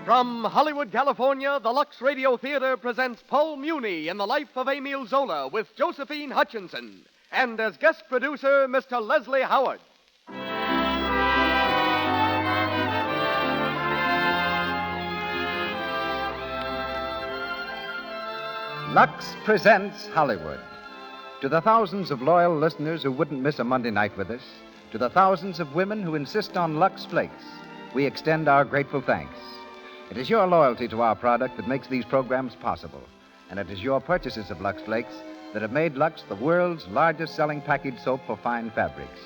From Hollywood, California, the Luxradiotheatre presents Paul Muni in The Life of Emile Zola with Josephine Hutchinson, and as guest producer, Mr. Leslie Howard. Lux presents Hollywood. To the thousands of loyal listeners who wouldn't miss a Monday night with us, to the thousands of women who insist on Lux Flakes, we extend our grateful thanks. It is your loyalty to our product that makes these programs possible, and it is your purchases of Lux Flakes that have made Lux the world's largest selling packaged soap for fine fabrics.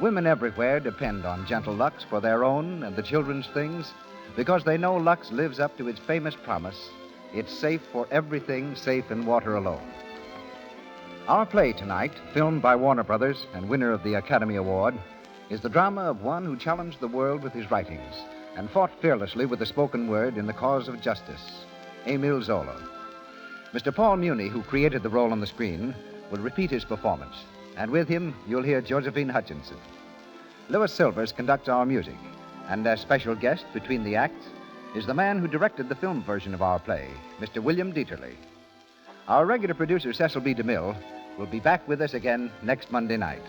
Women everywhere depend on gentle Lux for their own and the children's things because they know Lux lives up to its famous promise. It's safe for everything safe in water alone. Our play tonight, filmed by Warner Brothers and winner of the Academy Award, is the drama of one who challenged the world with his writings and fought fearlessly with the spoken word in the cause of justice, Emile Zola. Mr. Paul Muni, who created the role on the screen, will repeat his performance, and with him you'll hear Josephine Hutchinson. Louis Silvers conducts our music, and as special guest between the acts is the man who directed the film version of our play, Mr. William Dieterle. Our regular producer, Cecil B. DeMille, will be back with us again next Monday night.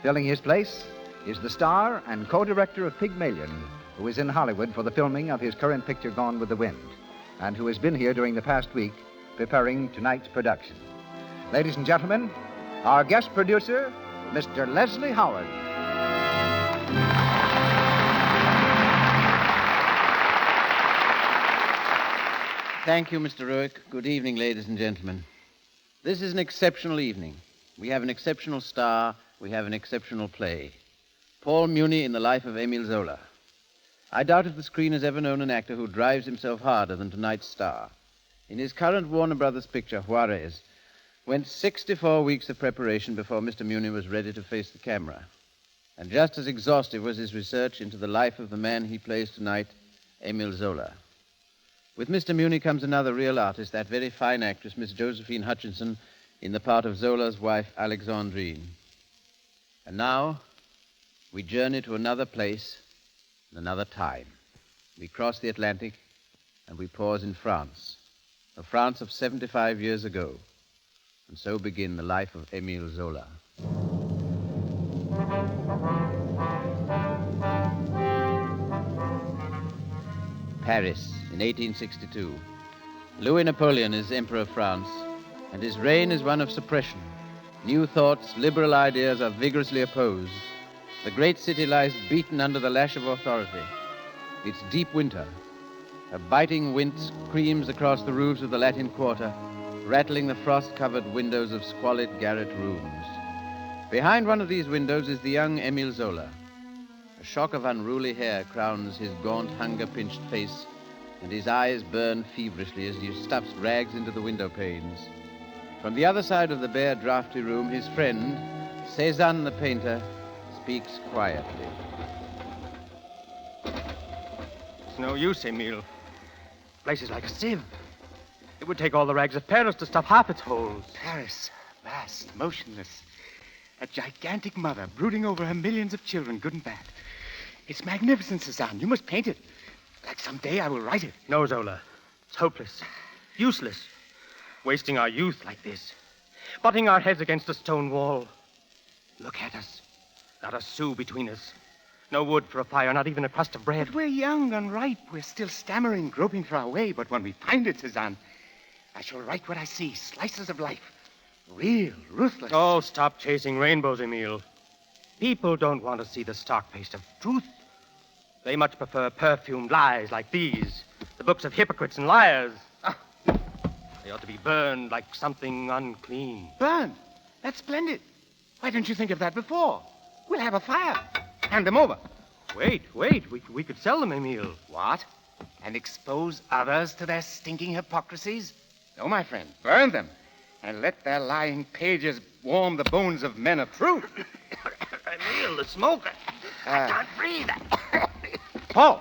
Filling his place is the star and co-director of Pygmalion, who is in Hollywood for the filming of his current picture, Gone with the Wind, and who has been here during the past week preparing tonight's production. Ladies and gentlemen, our guest producer, Mr. Leslie Howard. Thank you, Mr. Ruick. Good evening, ladies and gentlemen. This is an exceptional evening. We have an exceptional star. We have an exceptional play. Paul Muni in The Life of Emile Zola. I doubt if the screen has ever known an actor who drives himself harder than tonight's star. In his current Warner Brothers picture, Juarez, went 64 weeks of preparation before Mr. Muni was ready to face the camera. And just as exhaustive was his research into the life of the man he plays tonight, Emile Zola. With Mr. Muni comes another real artist, that very fine actress, Miss Josephine Hutchinson, in the part of Zola's wife, Alexandrine. And now, we journey to another place and another time. We cross the Atlantic and we pause in France, the France of 75 years ago. And so begin the life of Emile Zola. Paris, in 1862. Louis Napoleon is Emperor of France, and his reign is one of suppression. New thoughts, liberal ideas are vigorously opposed. The great city lies beaten under the lash of authority. It's deep winter. A biting wind screams across the roofs of the Latin Quarter, rattling the frost-covered windows of squalid garret rooms. Behind one of these windows is the young Emile Zola. A shock of unruly hair crowns his gaunt, hunger-pinched face, and his eyes burn feverishly as he stuffs rags into the window panes. From the other side of the bare, drafty room, his friend, Cézanne the painter, speaks quietly. It's no use, Emile. The place is like a sieve. It would take all the rags of Paris to stuff half its holes. Paris, vast, motionless. A gigantic mother brooding over her millions of children, good and bad. It's magnificent, Cézanne. You must paint it. Like someday I will write it. No, Zola. It's hopeless. Useless. Wasting our youth like this. Butting our heads against a stone wall. Look at us. Not a sou between us. No wood for a fire, not even a crust of bread. But we're young and ripe. We're still stammering, groping for our way. But when we find it, Cézanne, I shall write what I see. Slices of life. Real, ruthless. Oh, stop chasing rainbows, Emile. People don't want to see the stark face of truth. They much prefer perfumed lies like these, the books of hypocrites and liars. They ought to be burned like something unclean. Burned? That's splendid. Why didn't you think of that before? We'll have a fire. Hand them over. Wait. We could sell them, Emile. What? And expose others to their stinking hypocrisies? No, my friend. Burn them. And let their lying pages warm the bones of men of truth. Emile, the smoke. I can't breathe. Paul,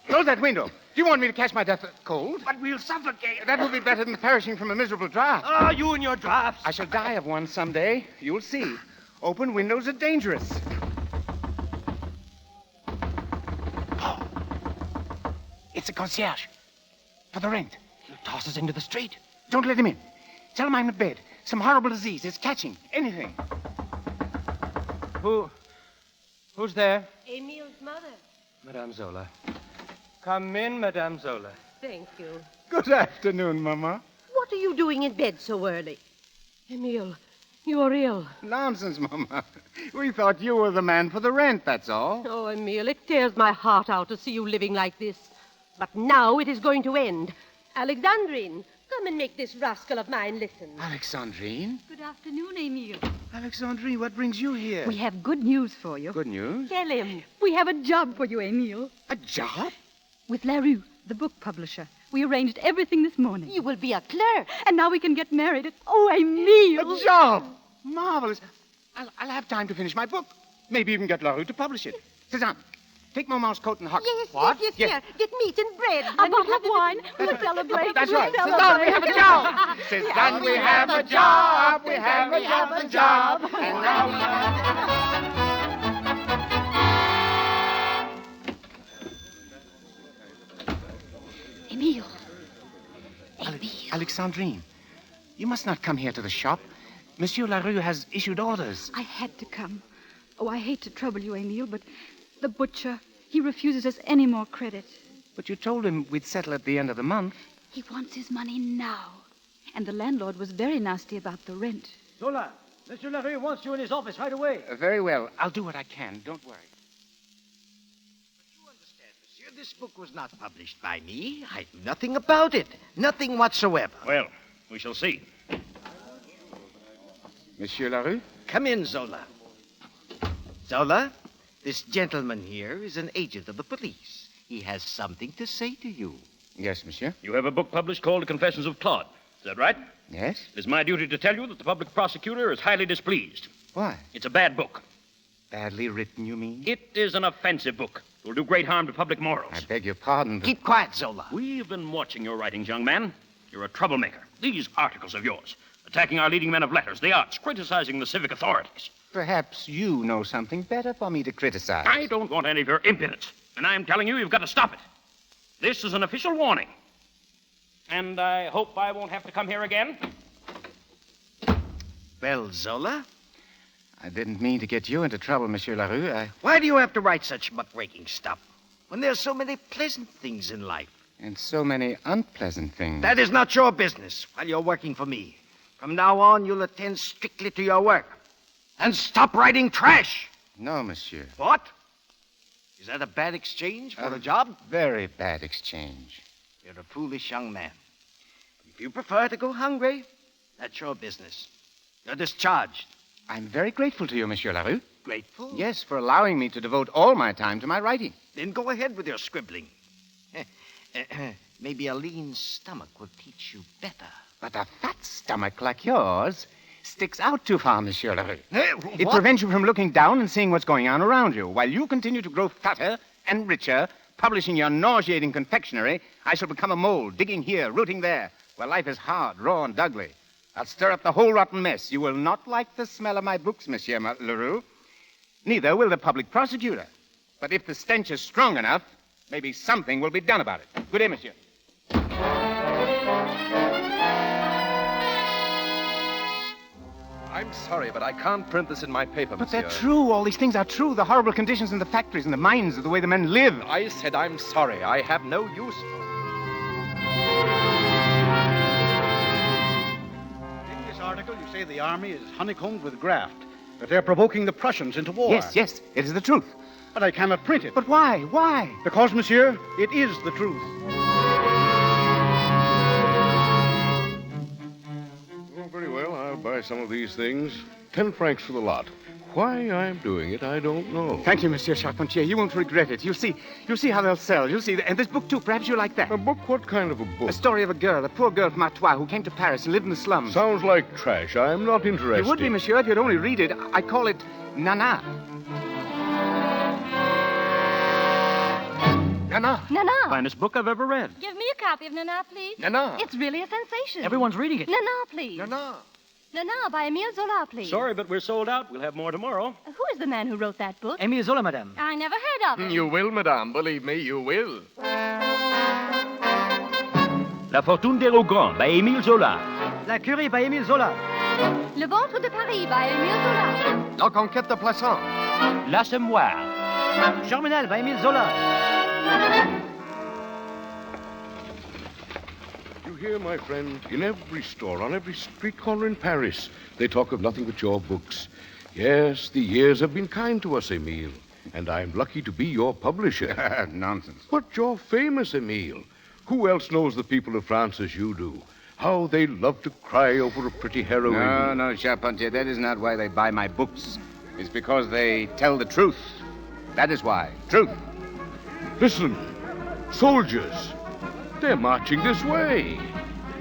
close that window. Do you want me to catch my death of cold? But we'll suffocate. That will be better than perishing from a miserable draft. Ah, you and your drafts. I shall die of one someday. You'll see. Open windows are dangerous. It's a concierge. For the rent. He'll toss us into the street. Don't let him in. Tell him I'm in bed. Some horrible disease. It's catching. Anything. Who's there? Emil's mother. Madame Zola. Come in, Madame Zola. Thank you. Good afternoon, Mama. What are you doing in bed so early? Emil, you're ill. Nonsense, Mama. We thought you were the man for the rent, that's all. Oh, Emil, it tears my heart out to see you living like this. But now it is going to end. Alexandrine, come and make this rascal of mine listen. Alexandrine? Good afternoon, Emil. Alexandrine, what brings you here? We have good news for you. Good news? Tell him. We have a job for you, Emil. A job? With Larue, the book publisher. We arranged everything this morning. You will be a clerk. And now we can get married. Oh, Emil! A job! Marvelous. I'll have time to finish my book. Maybe even get LaRue to publish it. Cézanne, take Maman's coat and hock. Yes, What? yes, here. Get meat and bread. A bottle of wine. We'll celebrate. That's We'll right. celebrate. Cézanne, we have a job. Cézanne, we have a job. We have a job. And now Emil. Alexandrine, you must not come here to the shop. Monsieur LaRue has issued orders. I had to come. Oh, I hate to trouble you, Emil, but the butcher, he refuses us any more credit. But you told him we'd settle at the end of the month. He wants his money now. And the landlord was very nasty about the rent. Zola, Monsieur LaRue wants you in his office right away. Very well. I'll do what I can. Don't worry. You understand, monsieur, this book was not published by me. I knew nothing about it. Nothing whatsoever. Well, we shall see. Monsieur LaRue? Come in, Zola. Zola, this gentleman here is an agent of the police. He has something to say to you. Yes, monsieur. You have a book published called The Confessions of Claude. Is that right? Yes? It is my duty to tell you that the public prosecutor is highly displeased. Why? It's a bad book. Badly written, you mean? It is an offensive book. It will do great harm to public morals. I beg your pardon, but... Keep quiet, Zola. We've been watching your writings, young man. You're a troublemaker. These articles of yours, attacking our leading men of letters, the arts, criticizing the civic authorities. Perhaps you know something better for me to criticize. I don't want any of your impudence. And I'm telling you, you've got to stop it. This is an official warning. And I hope I won't have to come here again. Well, Zola, I didn't mean to get you into trouble, Monsieur LaRue. why do you have to write such muckraking stuff when there's so many pleasant things in life? And so many unpleasant things. That is not your business while you're working for me. From now on, you'll attend strictly to your work. And stop writing trash. No, monsieur. What? Is that a bad exchange for a job? Very bad exchange. You're a foolish young man. If you prefer to go hungry, that's your business. You're discharged. I'm very grateful to you, Monsieur LaRue. Grateful? Yes, for allowing me to devote all my time to my writing. Then go ahead with your scribbling. Maybe a lean stomach will teach you better. But a fat stomach like yours sticks out too far, Monsieur LaRue. It What? prevents you from looking down and seeing what's going on around you. While you continue to grow fatter and richer, publishing your nauseating confectionery, I shall become a mole, digging here, rooting there, where life is hard, raw, and ugly. I'll stir up the whole rotten mess. You will not like the smell of my books, Monsieur LaRue. Neither will the public prosecutor. But if the stench is strong enough, maybe something will be done about it. Good day, monsieur. I'm sorry, but I can't print this in my paper, But monsieur. they're true. All these things are true. The horrible conditions in the factories and the mines, the way the men live. I said I'm sorry. I have no use for In this article, you say the army is honeycombed with graft, that they're provoking the Prussians into war. Yes, it is the truth. But I cannot print it. But why? Why? Because, monsieur, it is the truth. Oh, very well, I'll buy some of these things. 10 francs for the lot. Why I'm doing it, I don't know. Thank you, Monsieur Charpentier. You won't regret it. You'll see how they'll sell. You'll see. And this book, too. Perhaps you'll like that. A book? What kind of a book? A story of a girl, a poor girl from Artois who came to Paris and lived in the slums. Sounds like trash. I'm not interested. It would be, monsieur, if you'd only read it. I call it Nana. Nana. Nana. Finest book I've ever read. Give me a copy of Nana, please. Nana. It's really a sensation. Everyone's reading it. Nana, please. Nana. Nana by Emile Zola, please. Sorry, but we're sold out. We'll have more tomorrow. Who is the man who wrote that book? Emile Zola, madame. I never heard of him. You will, madame. Believe me, you will. La Fortune des Rogans by Émile Zola. La Curie by Émile Zola. Le ventre de Paris by Émile Zola. La conquête de Plassans. L'Assommoir. Germinal by Émile Zola. You hear, my friend, in every store, on every street corner in Paris, they talk of nothing but your books. Yes, the years have been kind to us, Emile, and I'm lucky to be your publisher. Nonsense. But you're famous, Emile. Who else knows the people of France as you do? How they love to cry over a pretty heroine. No, Charpentier, that is not why they buy my books. It's because they tell the truth. That is why. Truth. Listen, soldiers. They're marching this way.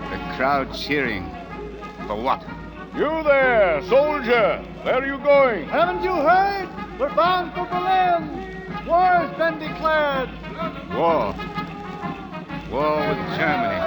The crowd cheering. For what? You there, soldier. Where are you going? Haven't you heard? We're bound for Berlin. War's been declared. War. War with Germany.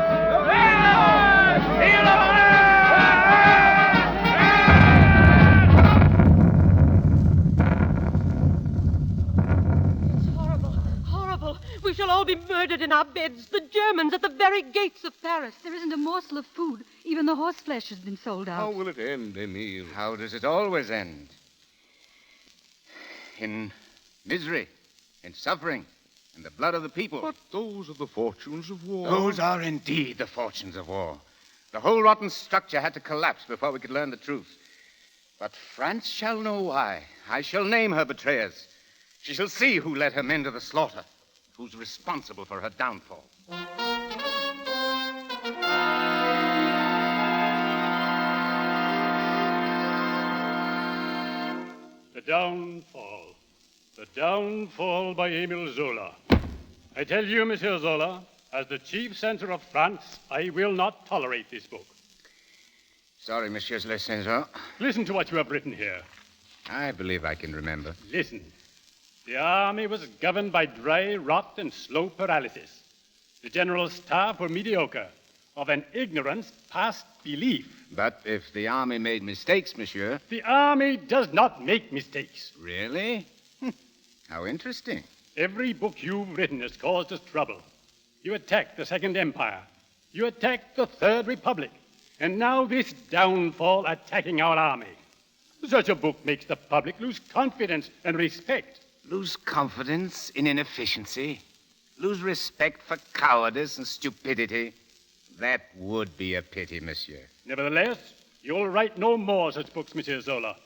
It's horrible, horrible. We shall all be murdered in our beds. The Germans at the very gates of Paris. There isn't a morsel of food. Even the horseflesh has been sold out. How will it end, Emile? How does it always end? In misery, in suffering, in the blood of the people. But those are the fortunes of war. Those are indeed the fortunes of war. The whole rotten structure had to collapse before we could learn the truth. But France shall know why. I shall name her betrayers. She shall see who led her men to the slaughter, who's responsible for her downfall. The Downfall. The Downfall by Émile Zola. I tell you, Monsieur Zola, as the chief censor of France, I will not tolerate this book. Sorry, Monsieur le Censor. Listen to what you have written here. I believe I can remember. Listen. The army was governed by dry rot and slow paralysis. The general staff were mediocre, of an ignorance past belief. But if the army made mistakes, Monsieur... The army does not make mistakes. Really? How interesting. Every book you've written has caused us trouble. You attacked the Second Empire. You attacked the Third Republic. And now this downfall attacking our army. Such a book makes the public lose confidence and respect. Lose confidence in inefficiency. Lose respect for cowardice and stupidity. That would be a pity, Monsieur. Nevertheless, you'll write no more such books, Monsieur Zola.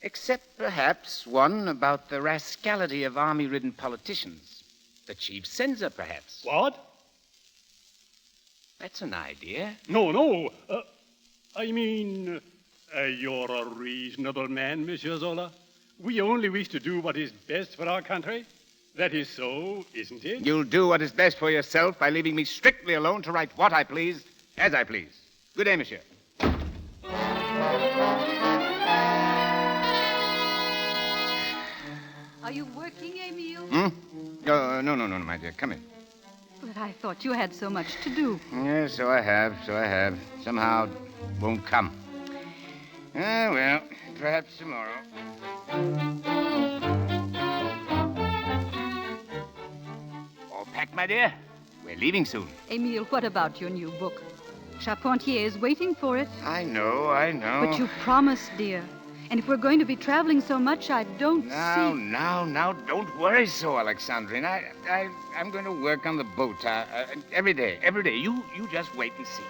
Except perhaps one about the rascality of army-ridden politicians. The chief censor, perhaps. What? That's an idea. No. I mean, you're a reasonable man, Monsieur Zola. We only wish to do what is best for our country. That is so, isn't it? You'll do what is best for yourself by leaving me strictly alone to write what I please, as I please. Good day, Monsieur. Are you working, Emile? No, my dear. Come in. But I thought you had so much to do. Yes, so I have. Somehow won't come. Well, perhaps tomorrow. All packed, my dear? We're leaving soon. Emile, what about your new book? Charpentier is waiting for it. I know. But you promised, dear. And if we're going to be traveling so much, I don't see... Now, don't worry so, Alexandrine. I'm going to work on the boat every day. You just wait and see.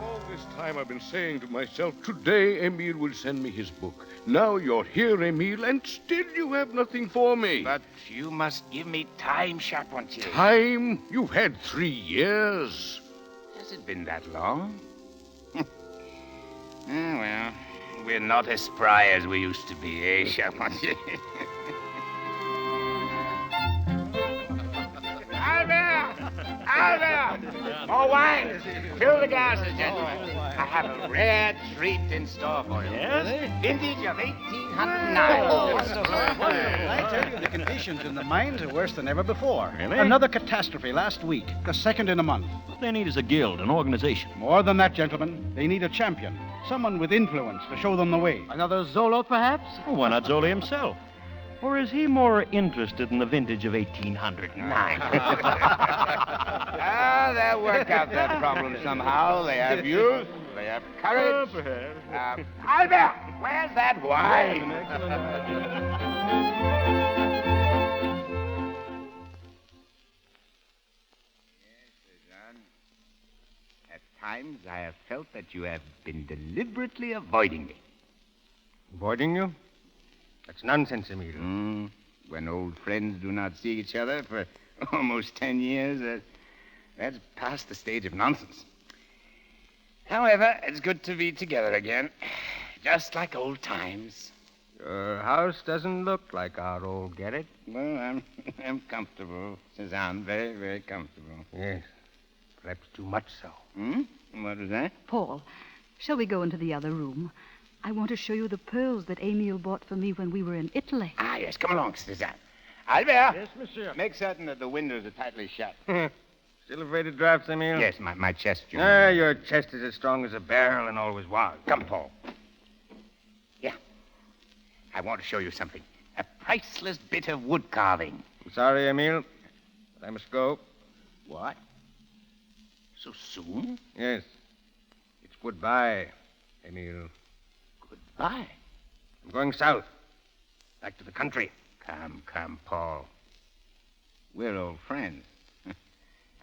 All this time I've been saying to myself, today Emile will send me his book. Now you're here, Emile, and still you have nothing for me. But you must give me time, Charpentier. Time? You've had 3 years. Has it been that long? Well, we're not as spry as we used to be, eh, Charpentier? Albert! More wine! Fill the glasses, gentlemen. I have a rare treat in store for you. Yes? Vintage of 1809. I tell you, the conditions in the mines are worse than ever before. Really? Another catastrophe last week, the second in a month. What they need is a guild, an organization. More than that, gentlemen. They need a champion, someone with influence to show them the way. Another Zola, perhaps? Well, why not Zola himself? Or is he more interested in the vintage of 1809? They'll work out that problem somehow. They have youth, they have courage. Albert, where's that wine? At times I have felt that you have been deliberately avoiding me. Avoiding you? That's nonsense, Emile. When old friends do not see each other for almost 10 years, that's past the stage of nonsense. However, it's good to be together again, just like old times. Your house doesn't look like our old garret. Well, I'm comfortable, Suzanne, very, very comfortable. Yes, perhaps too much so. What is that? Paul, shall we go into the other room? I want to show you the pearls that Emile bought for me when we were in Italy. Ah, yes, come along, Suzanne. Albert! Yes, monsieur. Make certain that the windows are tightly shut. Still afraid of drafts, Emile? Yes, my chest, you Your chest is as strong as a barrel and always was. Come, Paul. Yeah. I want to show you something. A priceless bit of wood carving. I'm sorry, Emile, but I must go. What? So soon? Yes. It's goodbye, Emile. Goodbye? I'm going south. Back to the country. Come, Paul. We're old friends.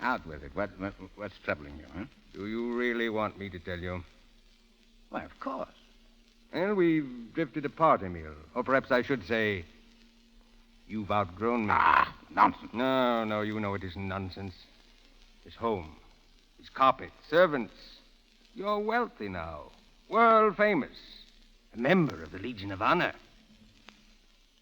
Out with it. What's troubling you, huh? Do you really want me to tell you? Why, of course. Well, we've drifted apart, Emile. Or perhaps I should say, you've outgrown me. Ah, nonsense. No, you know it isn't nonsense. His home, his carpet, servants. You're wealthy now. World famous. A member of the Legion of Honor.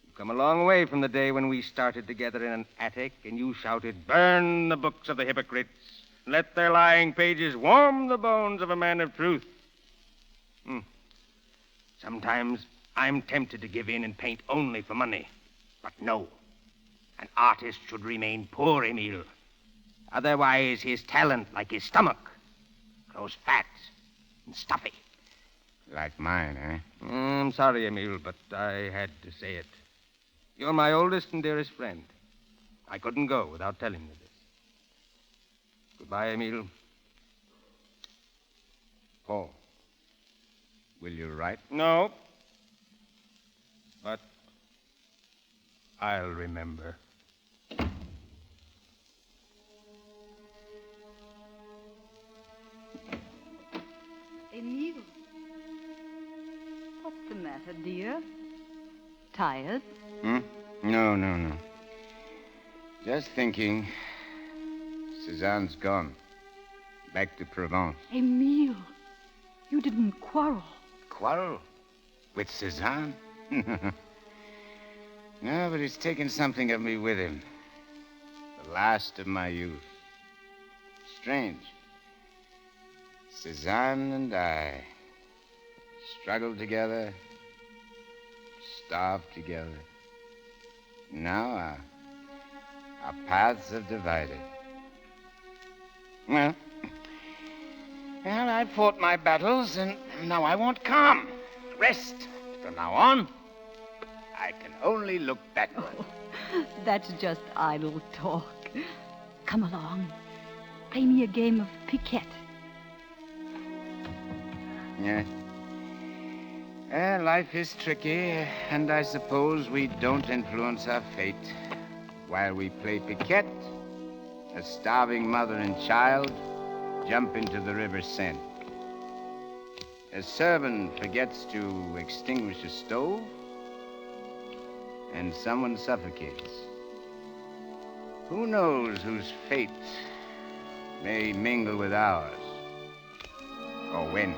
You've come a long way from the day when we started together in an attic and you shouted, "Burn the books of the hypocrites. Let their lying pages warm the bones of a man of truth." Sometimes I'm tempted to give in and paint only for money. But no. An artist should remain poor, Emile. Otherwise, his talent, like his stomach, grows fat and stuffy. Like mine, eh? I'm sorry, Emile, but I had to say it. You're my oldest and dearest friend. I couldn't go without telling you this. Goodbye, Emile. Paul, will you write? No. But I'll remember. Emile. What's the matter, dear? Tired? No. Just thinking. Suzanne's gone. Back to Provence. Emile, you didn't quarrel. Quarrel? With Suzanne? No, but he's taken something of me with him. The last of my youth. Strange. Suzanne and I struggled together, starved together. Now our paths have divided. Well, I fought my battles, and now I want calm, rest. From now on, I can only look backward. Oh, that's just idle talk. Come along. Play me a game of piquet. Yes. Life is tricky, and I suppose we don't influence our fate. While we play piquet, a starving mother and child jump into the river Seine. A servant forgets to extinguish a stove, and someone suffocates. Who knows whose fate may mingle with ours, or when?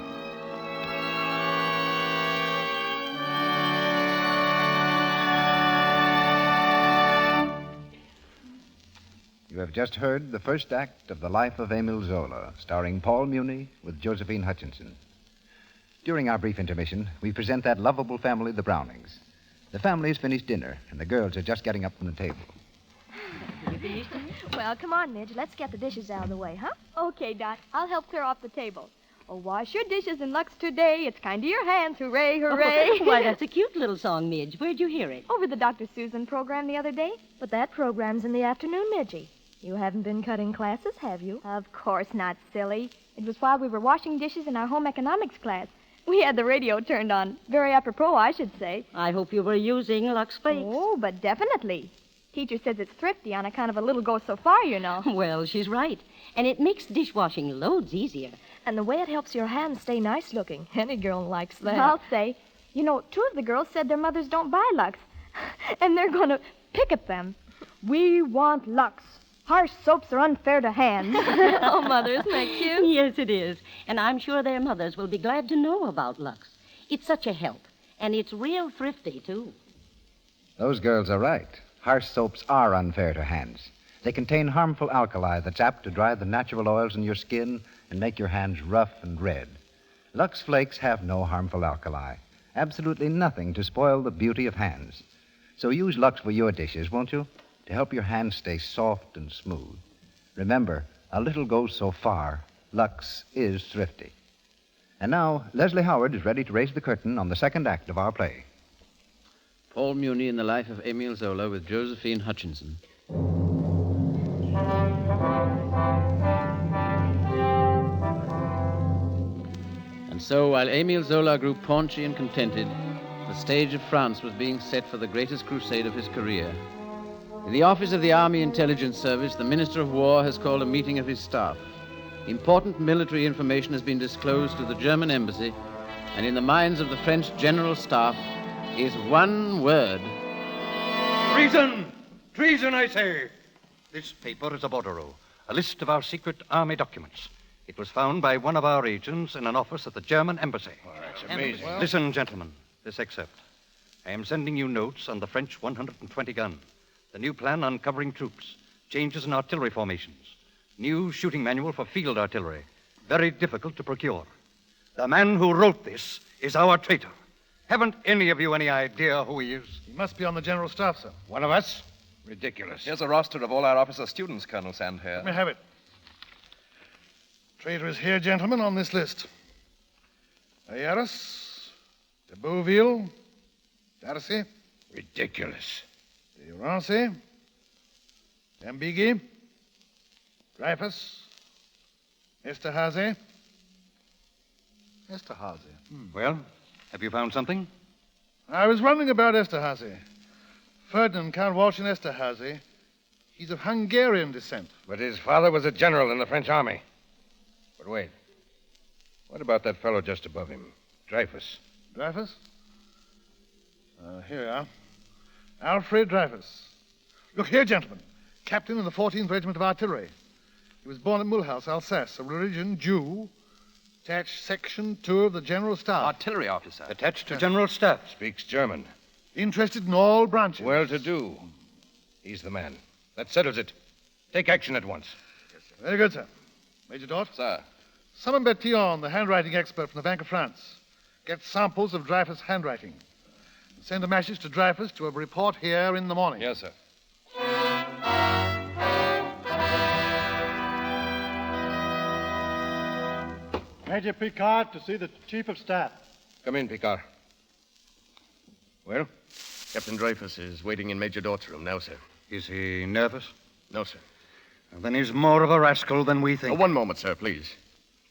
You have just heard the first act of The Life of Emile Zola, starring Paul Muni with Josephine Hutchinson. During our brief intermission, we present that lovable family, the Brownings. The family has finished dinner, and the girls are just getting up from the table. Well, come on, Midge. Let's get the dishes out of the way, huh? Okay, Dot. I'll help clear off the table. Oh, wash your dishes in Lux today. It's kind to your hands. Hooray, hooray. Why, that's a cute little song, Midge. Where'd you hear it? Over the Dr. Susan program the other day. But that program's in the afternoon, Midgie. You haven't been cutting classes, have you? Of course not, silly. It was while we were washing dishes in our home economics class. We had the radio turned on. Very apropos, I should say. I hope you were using Lux Flakes. Oh, but definitely. Teacher says it's thrifty on account of a little goes so far, you know. Well, she's right. And it makes dishwashing loads easier. And the way it helps your hands stay nice looking. Any girl likes that. I'll say. You know, 2 of the girls said their mothers don't buy Lux. And they're going to picket them. We want Lux. Harsh soaps are unfair to hands. Oh, Mother, isn't that cute? Yes, it is. And I'm sure their mothers will be glad to know about Lux. It's such a help. And it's real thrifty, too. Those girls are right. Harsh soaps are unfair to hands. They contain harmful alkali that's apt to dry the natural oils in your skin and make your hands rough and red. Lux Flakes have no harmful alkali. Absolutely nothing to spoil the beauty of hands. So use Lux for your dishes, won't you? To help your hands stay soft and smooth. Remember, a little goes so far. Lux is thrifty. And now, Leslie Howard is ready to raise the curtain on the second act of our play. Paul Muni in the Life of Emile Zola with Josephine Hutchinson. And so, while Emile Zola grew paunchy and contented, the stage of France was being set for the greatest crusade of his career. In the office of the Army Intelligence Service, the Minister of War has called a meeting of his staff. Important military information has been disclosed to the German embassy, and in the minds of the French General Staff is one word. Treason! Treason, I say! This paper is a bordereau, a list of our secret army documents. It was found by one of our agents in an office at the German embassy. Oh, that's amazing. Listen, gentlemen, this excerpt. I am sending you notes on the French 120 gun, the new plan on covering troops, changes in artillery formations, new shooting manual for field artillery, very difficult to procure. The man who wrote this is our traitor. Haven't any of you any idea who he is? He must be on the general staff, sir. One of us? Ridiculous. Here's a roster of all our officer students, Colonel Sandhair. Let me have it. Traitor is here, gentlemen, on this list. Ayaris, de Bouville, Darcy. Ridiculous. De Rancy, Dambigui, Dreyfus, Esterhazy. Esterhazy. Well, have you found something? I was wondering about Esterhazy. Ferdinand Count Walsh in Esterhazy. He's of Hungarian descent. But his father was a general in the French army. But wait. What about that fellow just above him? Dreyfus. Dreyfus? Here we are. Alfred Dreyfus. Look here, gentlemen. Captain in the 14th Regiment of Artillery. He was born at Mulhouse, Alsace, of religion Jew. Attached Section 2 of the General Staff. Artillery officer. Attached to General Staff. Speaks German. Interested in all branches. Well-to-do. He's the man. That settles it. Take action at once. Yes, sir. Very good, sir. Major Dort? Sir. Summon Bertillon, the handwriting expert from the Bank of France. Get samples of Dreyfus' handwriting. And send a message to Dreyfus to a report here in the morning. Yes, sir. Major Picard to see the Chief of Staff. Come in, Picard. Well, Captain Dreyfus is waiting in Major Dort's room now, sir. Is he nervous? No, sir. Then he's more of a rascal than we think. One moment, sir, please.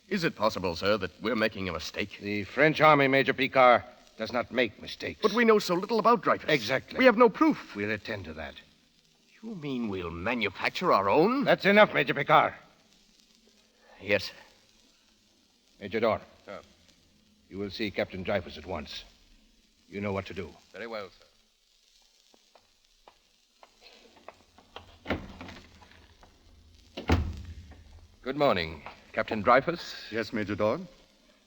Is it possible, sir, that we're making a mistake? The French army, Major Picard, does not make mistakes. But we know so little about Dreyfus. Exactly. We have no proof. We'll attend to that. You mean we'll manufacture our own? That's enough, Major Picard. Yes, sir. Major Dort. Sir. You will see Captain Dreyfus at once. You know what to do. Very well, sir. Good morning. Captain Dreyfus? Yes, Major Dort.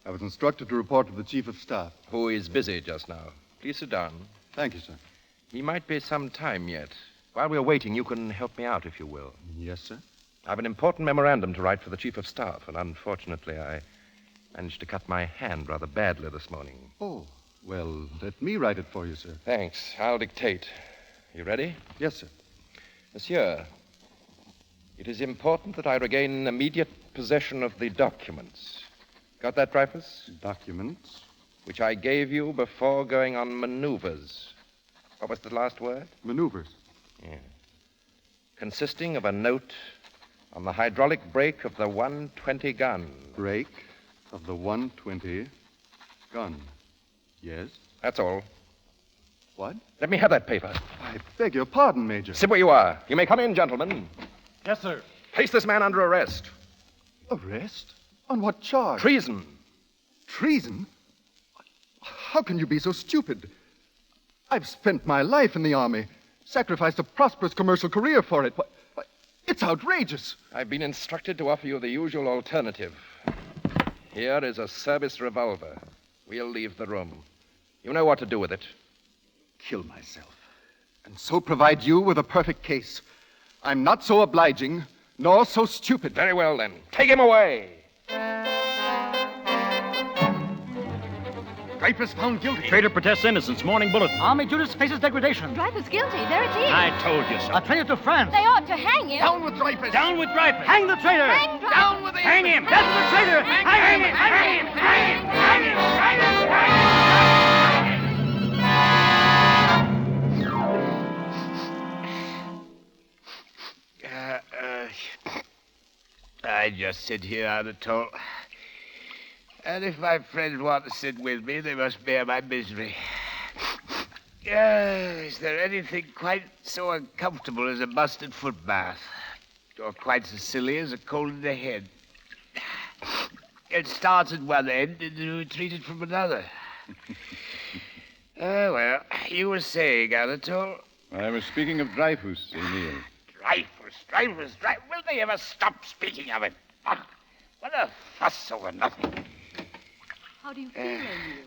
I was instructed to report to the Chief of Staff. Who is busy just now. Please sit down. Thank you, sir. He might be some time yet. While we're waiting, you can help me out, if you will. Yes, sir. I've an important memorandum to write for the Chief of Staff, and unfortunately, I managed to cut my hand rather badly this morning. Oh, well, let me write it for you, sir. Thanks. I'll dictate. You ready? Yes, sir. Monsieur, it is important that I regain immediate possession of the documents. Got that, Dreyfus? Documents. Which I gave you before going on maneuvers. What was the last word? Maneuvers. Yeah. Consisting of a note on the hydraulic brake of the 120 gun. Brake of the 120 gun. Yes? That's all. What? Let me have that paper. I beg your pardon, Major. Sit where you are. You may come in, gentlemen. Yes, sir. Place this man under arrest. Arrest? On what charge? Treason. Treason? How can you be so stupid? I've spent my life in the Army, sacrificed a prosperous commercial career for it. It's outrageous. I've been instructed to offer you the usual alternative. Here is a service revolver. We'll leave the room. You know what to do with it. Kill myself. And so provide you with a perfect case. I'm not so obliging, nor so stupid. Very well, then. Take him away. Dreyfus found guilty. Traitor protests innocence. Morning bulletin. Army Judas faces degradation. Dreyfus guilty. There it is. I told you so. A traitor to France. They ought to hang him. Down with Dreyfus. Down with Dreyfus. Hang the traitor. Hang Dreyfus. Down with the Hang him. Death to the traitor. Hang him. Hang him. Hang him. Hang him. Hang him. I just sit here, Anatole. And if my friends want to sit with me, they must bear my misery. Is there anything quite so uncomfortable as a mustard foot bath? Or quite so silly as a cold in the head? It starts at one end and you retreat it from another. Well, you were saying, Anatole? I was speaking of Dreyfus, Emile. Dreyfus. Will they ever stop speaking of it? Ah, what a fuss over nothing. How do you feel, Emile?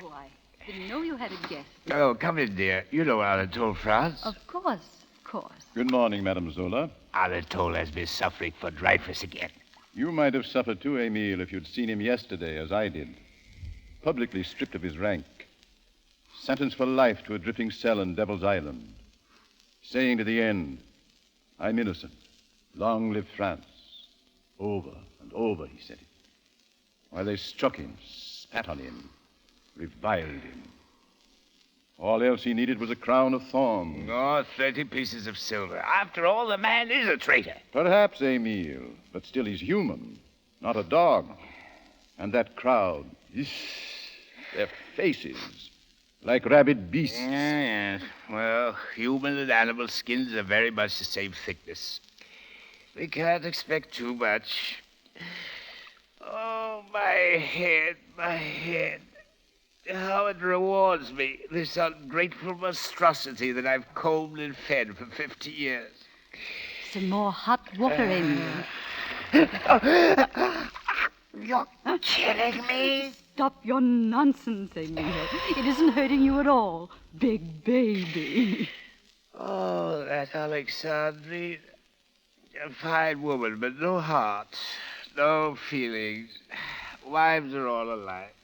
Oh, I didn't know you had a guest. Oh, come in, dear. You know Anatole France. Of course. Good morning, Madame Zola. Anatole has been suffering for Dreyfus again. You might have suffered too, Emile, if you'd seen him yesterday, as I did. Publicly stripped of his rank. Sentenced for life to a drifting cell in Devil's Island. Saying to the end, I'm innocent. Long live France. Over and over, he said it. While they struck him, spat on him, reviled him. All else he needed was a crown of thorns. Oh, 30 pieces of silver. After all, the man is a traitor. Perhaps, Emile, but still he's human, not a dog. And that crowd, their faces, like rabid beasts. Yes. Well, human and animal skins are very much the same thickness. We can't expect too much. Oh, my head. How it rewards me, this ungrateful monstrosity that I've combed and fed for 50 years. Some more hot water, Emile. You're killing me? Stop your nonsense, Emile. It isn't hurting you at all. Big baby. Oh, that Alexandrine. A fine woman, but no heart, no feelings. Wives are all alike.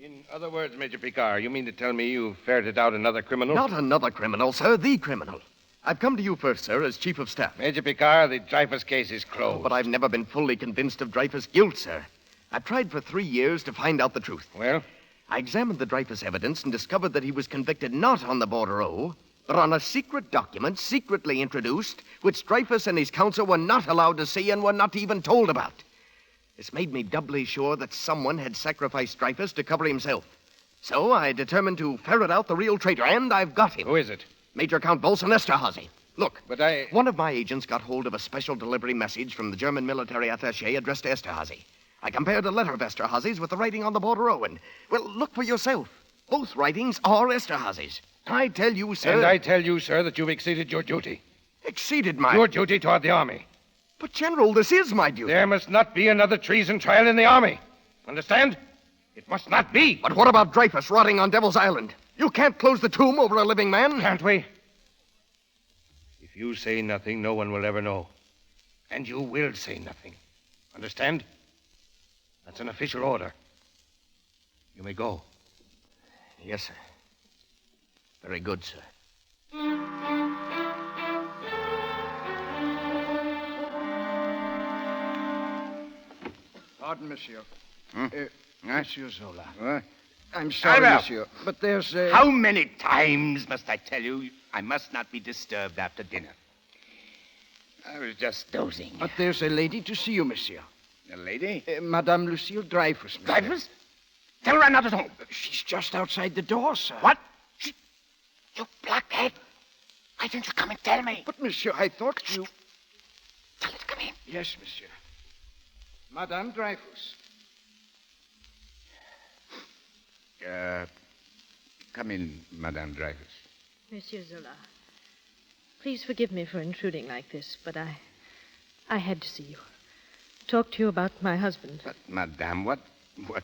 In other words, Major Picard, you mean to tell me you ferreted out another criminal? Not another criminal, sir, the criminal. I've come to you first, sir, as Chief of Staff. Major Picard, the Dreyfus case is closed. But I've never been fully convinced of Dreyfus' guilt, sir. I've tried for 3 years to find out the truth. Well? I examined the Dreyfus evidence and discovered that he was convicted not on the bordereau, but on a secret document secretly introduced, which Dreyfus and his counsel were not allowed to see and were not even told about. This made me doubly sure that someone had sacrificed Dreyfus to cover himself. So I determined to ferret out the real traitor, and I've got him. Who is it? Major Count Bolson Esterhazy. Look, but one of my agents got hold of a special delivery message from the German military attaché addressed to Esterhazy. I compared a letter of Esterhazy's with the writing on the bordereau, and, well, look for yourself. Both writings are Esterhazy's. I tell you, sir... And I tell you, sir, that you've exceeded your duty. Exceeded my... Your duty toward the Army. But, General, this is my duty. There must not be another treason trial in the Army. Understand? It must not be. But what about Dreyfus rotting on Devil's Island? You can't close the tomb over a living man. Can't we? If you say nothing, no one will ever know. And you will say nothing. Understand? That's an official order. You may go. Yes, sir. Very good, sir. Pardon, monsieur. Monsieur Zola. What? I'm sorry, Albert! monsieur, but there's a... How many times must I tell you I must not be disturbed after dinner? I was just dozing. But there's a lady to see you, monsieur. A lady? Madame Lucille Dreyfus, monsieur. Dreyfus? Tell her I'm not at home. She's just outside the door, sir. What? You blockhead. Why didn't you come and tell me? But, monsieur, I thought you... Tell her to come in. Yes, monsieur. Madame Dreyfus. Come in, Madame Dreyfus. Monsieur Zola, please forgive me for intruding like this, but I had to see you. Talk to you about my husband. But, Madame, what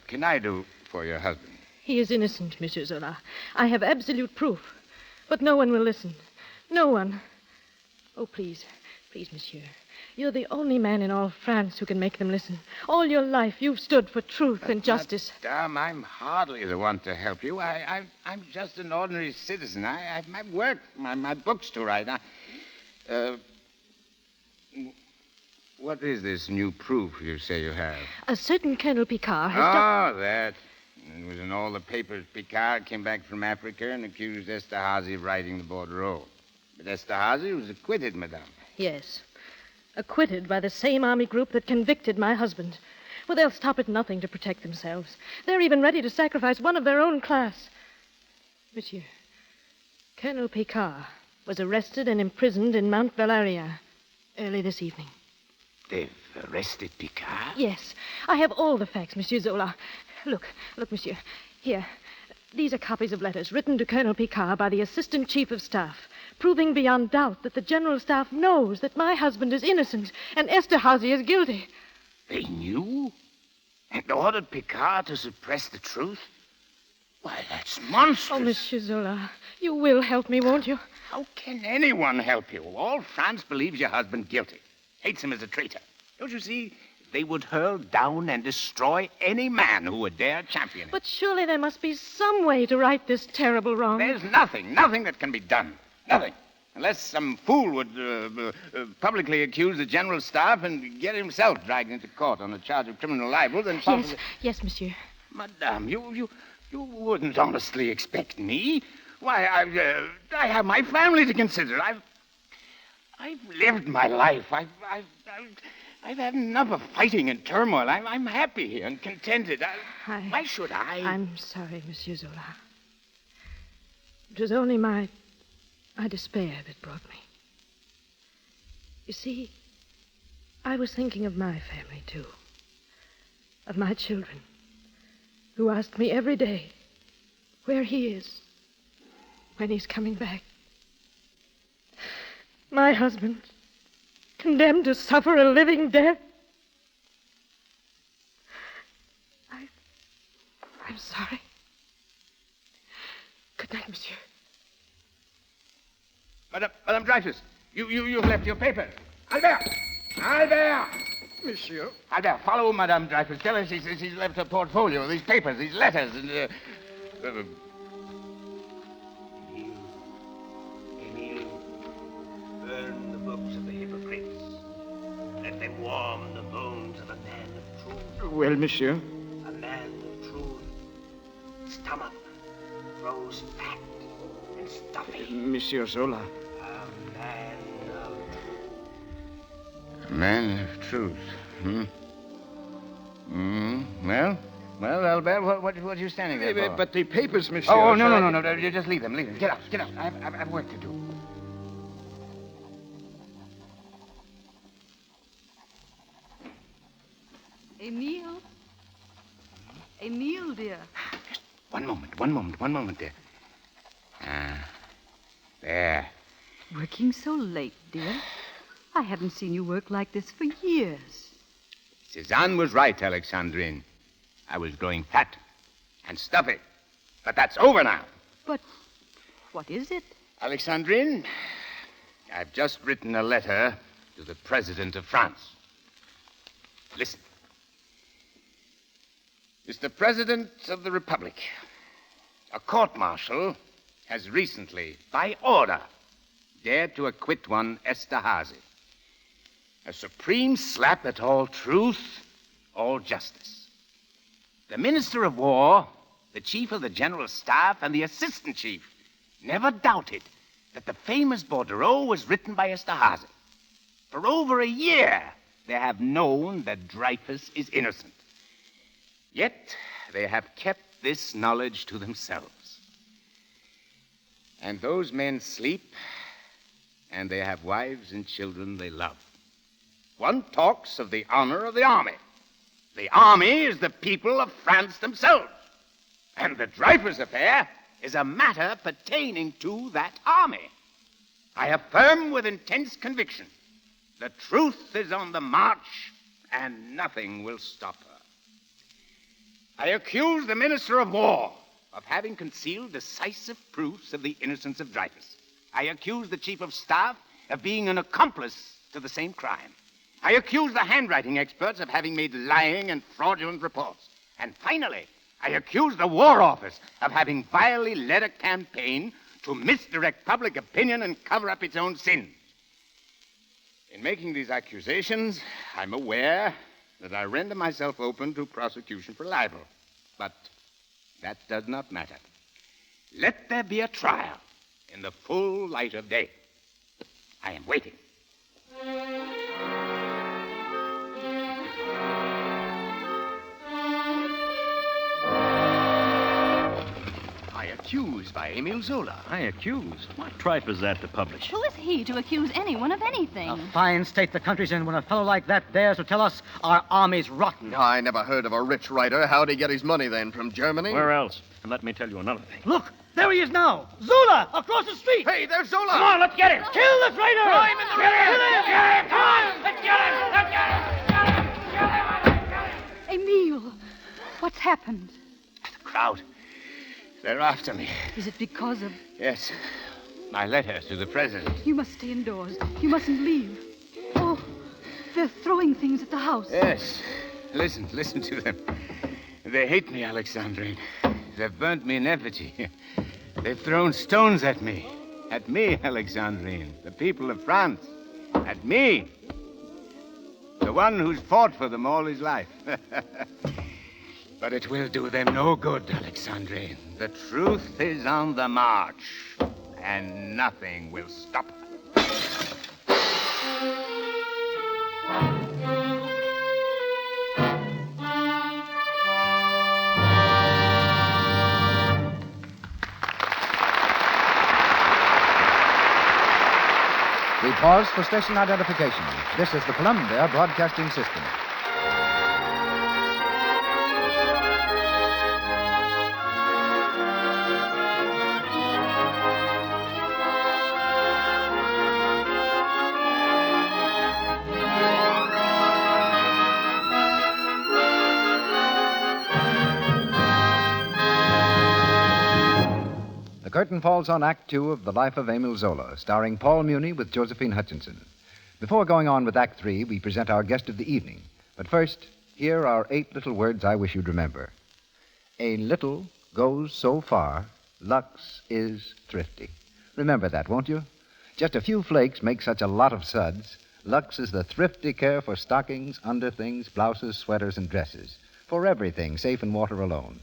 can I do for your husband? He is innocent, Monsieur Zola. I have absolute proof. But no one will listen. No one. Oh, please, monsieur. You're the only man in all France who can make them listen. All your life you've stood for truth and justice. Madame, I'm hardly the one to help you. I'm just an ordinary citizen. I have my work, my books to write. What is this new proof you say you have? A certain Colonel Picard has done... Oh, that. It was in all the papers. Picard came back from Africa and accused Esterhazy of riding the bordereau. But Esterhazy was acquitted, Madame. Yes. Acquitted by the same army group that convicted my husband. Well, they'll stop at nothing to protect themselves. They're even ready to sacrifice one of their own class. Monsieur, Colonel Picard was arrested and imprisoned in Mount Valeria early this evening. They've arrested Picard? Yes. I have all the facts, Monsieur Zola. Look, monsieur. Here. These are copies of letters written to Colonel Picard by the Assistant Chief of Staff, proving beyond doubt that the General Staff knows that my husband is innocent and Esterhazy is guilty. They knew? And ordered Picard to suppress the truth? Why, that's monstrous. Oh, Monsieur Zola, you will help me, won't you? How can anyone help you? All France believes your husband guilty. Hates him as a traitor. Don't you see? They would hurl down and destroy any man who would dare champion it. But surely there must be some way to right this terrible wrong. There's nothing that can be done. Nothing. Unless some fool would publicly accuse the General Staff and get himself dragged into court on a charge of criminal libel, then possibly... Yes, monsieur. Madame, you wouldn't honestly expect me. Why, I have my family to consider. I've lived my life. I've had enough of fighting and turmoil. I'm happy here and contented. Why should I? I'm sorry, Monsieur Zola. It was only my despair that brought me. You see, I was thinking of my family, too. Of my children, who asked me every day where he is, when he's coming back. My husband, condemned to suffer a living death. I'm sorry. Good night, monsieur. Madame Dreyfus, you've left your paper. Albert! Monsieur? Albert, follow Madame Dreyfus. Tell her she's left her portfolio, these papers, these letters, and... Emile, burn the books of the hypocrites. Let them warm the bones of a man of truth. Well, monsieur? A man of truth. Stomach grows fat and stuffy. Monsieur Zola. A man of truth. A man of truth, Well, Albert, what are you standing there for? But the papers, monsieur... Oh, no. You just leave them. Get out. I have work to do. Emile? Emile, dear. Just one moment, dear. There. Working so late, dear. I haven't seen you work like this for years. Cézanne was right, Alexandrine. I was growing fat and stuffy. But that's over now. But what is it? Alexandrine, I've just written a letter to the President of France. Listen. Mr. President of the Republic, a court-martial has recently, by order, dared to acquit one Esterhazy. A supreme slap at all truth, all justice. The Minister of War, the Chief of the General Staff, and the Assistant Chief never doubted that the famous bordereau was written by Esterhazy. For over a year, they have known that Dreyfus is innocent. Yet, they have kept this knowledge to themselves. And those men sleep, and they have wives and children they love. One talks of the honor of the army. The army is the people of France themselves. And the Dreyfus affair is a matter pertaining to that army. I affirm with intense conviction, the truth is on the march, and nothing will stop her. I accuse the Minister of War of having concealed decisive proofs of the innocence of Dreyfus. I accuse the Chief of Staff of being an accomplice to the same crime. I accuse the handwriting experts of having made lying and fraudulent reports. And finally, I accuse the War Office of having vilely led a campaign to misdirect public opinion and cover up its own sins. In making these accusations, I'm aware that I render myself open to prosecution for libel. But that does not matter. Let there be a trial in the full light of day. I am waiting. Accused by Emile Zola. I accused? What tripe is that to publish? Who is he to accuse anyone of anything? A fine state the country's in when a fellow like that dares to tell us our army's rotten. I never heard of a rich writer. How'd he get his money, then? From Germany? Where else? And let me tell you another thing. Look, there he is now. Zola, across the street. Hey, there's Zola. Come on, let's get him. Kill the traitor. Throw him in the river. Get him. Come on. Let's get him. Let's get him. Emile, what's happened? The crowd. They're after me. Is it because of... Yes. My letter to the president. You must stay indoors. You mustn't leave. Oh, they're throwing things at the house. Yes. Listen to them. They hate me, Alexandrine. They've burnt me in effigy. They've thrown stones at me. At me, Alexandrine. The people of France. At me. The one who's fought for them all his life. But it will do them no good, Alexandrine. The truth is on the march, and nothing will stop her. We pause for station identification. This is the Columbia Broadcasting System. The curtain falls on Act Two of The Life of Emile Zola, starring Paul Muni with Josephine Hutchinson. Before going on with Act Three, we present our guest of the evening. But first, here are 8 little words I wish you'd remember. A little goes so far, Lux is thrifty. Remember that, won't you? Just a few flakes make such a lot of suds. Lux is the thrifty care for stockings, underthings, blouses, sweaters, and dresses. For everything, safe in water alone.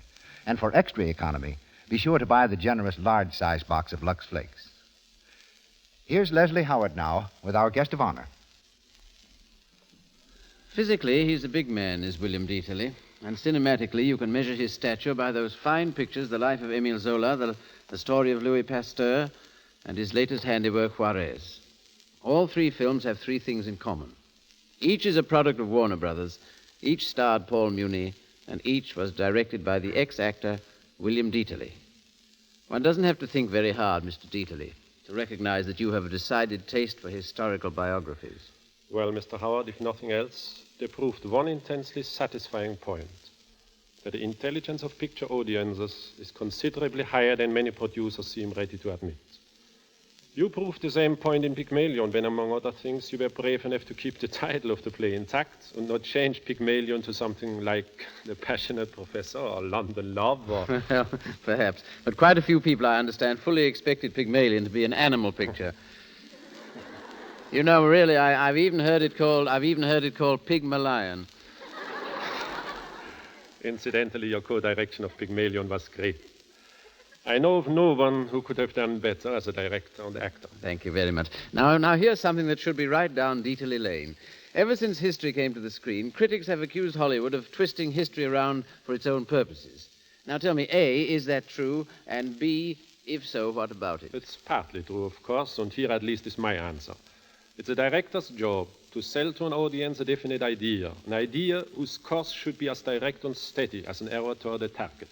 And for extra economy, be sure to buy the generous large-size box of Lux Flakes. Here's Leslie Howard now with our guest of honor. Physically, he's a big man, is William Dieterle. And cinematically, you can measure his stature by those fine pictures, The Life of Emile Zola, the Story of Louis Pasteur, and his latest handiwork, Juarez. All 3 films have 3 things in common. Each is a product of Warner Brothers, each starred Paul Muni, and each was directed by the ex-actor William Dieterle. One doesn't have to think very hard, Mr. Dieterle, to recognize that you have a decided taste for historical biographies. Well, Mr. Howard, if nothing else, they proved one intensely satisfying point. That the intelligence of picture audiences is considerably higher than many producers seem ready to admit. You proved the same point in Pygmalion when, among other things, you were brave enough to keep the title of the play intact and not change Pygmalion to something like The Passionate Professor or London Love or... Well, perhaps. But quite a few people, I understand, fully expected Pygmalion to be an animal picture. You know, really, I've even heard it called Pygmalion. Incidentally, your co-direction of Pygmalion was great. I know of no one who could have done better as a director and actor. Thank you very much. Now, here's something that should be right down Deatley Lane. Ever since history came to the screen, critics have accused Hollywood of twisting history around for its own purposes. Now, tell me, A, is that true? And B, if so, what about it? It's partly true, of course, and here at least is my answer. It's a director's job to sell to an audience a definite idea, an idea whose course should be as direct and steady as an arrow toward the target.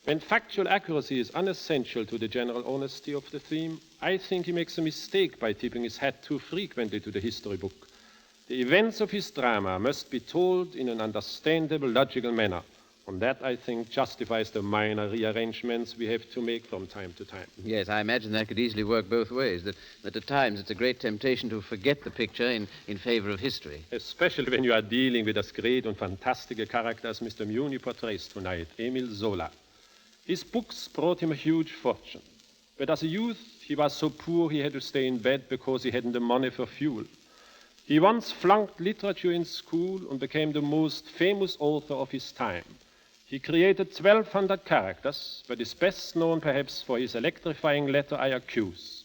When factual accuracy is unessential to the general honesty of the theme, I think he makes a mistake by tipping his hat too frequently to the history book. The events of his drama must be told in an understandable, logical manner, and that, I think, justifies the minor rearrangements we have to make from time to time. Yes, I imagine that could easily work both ways, that at times it's a great temptation to forget the picture in favor of history. Especially when you are dealing with as great and fantastic a character as Mr. Muni portrays tonight, Emile Zola. His books brought him a huge fortune, but as a youth, he was so poor he had to stay in bed because he hadn't the money for fuel. He once flunked literature in school and became the most famous author of his time. He created 1,200 characters, but is best known perhaps for his electrifying letter, I Accuse.